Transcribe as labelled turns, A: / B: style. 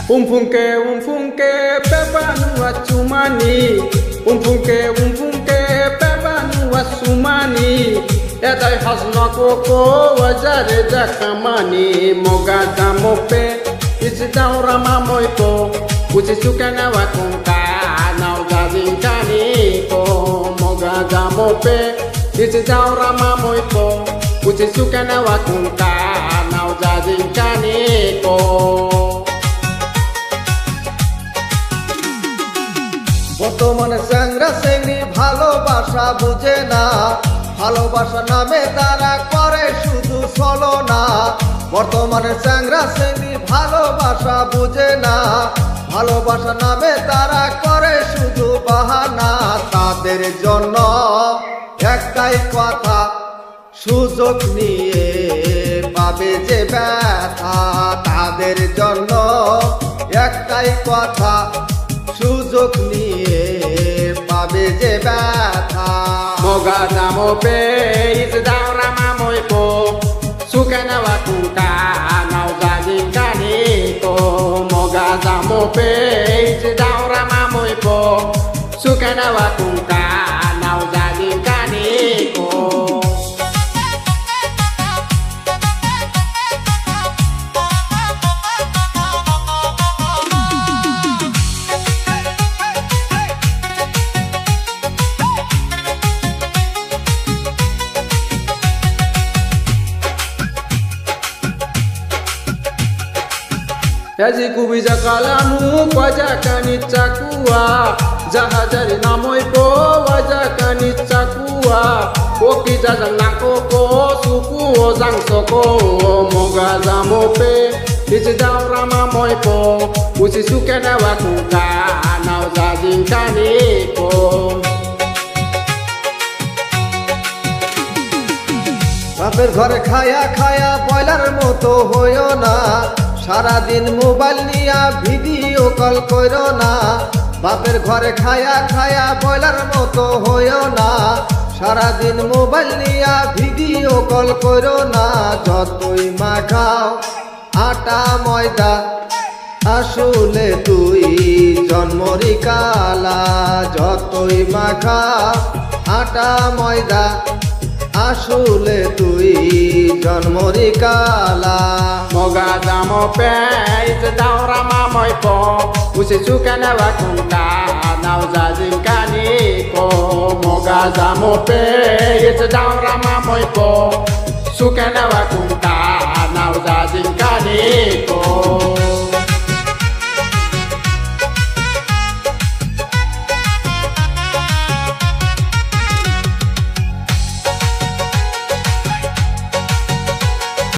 A: Umfunke pepa nuwa chumani. Umfunke pepa nuwa sumani. Etai hasna koko wajare jakamani. Moga jamope isi daura mamoito. Uci sukana wakunka nau jazinkani ko. Moga jamope isi daura mamoito. Uci sukana wakunka nau jazinkani ko.
B: বর্তমানে চ্যাংরা চেংড়ি ভালোবাসা বুঝে না, ভালোবাসা নামে তারা করে শুধু ছলনা। বর্তমানে চ্যাংরা চেংড়ি ভালোবাসা বুঝে না, ভালোবাসা নামে তারা করে শুধু বাহানা। তাদের জন্য একটাই কথা, সুযোগ নিয়ে পাবে যে ব্যথা। তাদের জন্য একটাই কথা, সুযোগ নিয়ে পাবে যে ব্যথা।
A: Moga jamope isi daura mamoito. Sukana wakunka nau jazinkani ko. Moga jamope isi daura mamoito. Sukana wakunka nau jazinkani ko. Yaji kubija kalamu kwaja kanichakua. Jahajari namoipo waja kanichakua. Koki jajang nakoko suku ozang soko. Moga jamope isi daura mamoipo. Uci sukana wakunka nau jazinkani ko.
B: বাপের ঘরে খায়া খায়া boiler মতো হইও না, সারাদিন mobile নিয়া video call করো না। বাপের ঘরে খায়া খায়া বয়লার মতো হইও না, সারাদিন মোবাইল নিয়া ভিডিও কল করো না। যতই মাখাও আটা ময়দা, আসলে তুই জন্মরি কালা। যতই মাখাও আটা ময়দা, আসলে তুই জন্মরি কালা।
A: Moga jamope isi daura mamoito. Uci sukana wakunka nau jazinkani ko. Moga jamope isi daura mamoito. Sukana wakunka nau jazinkani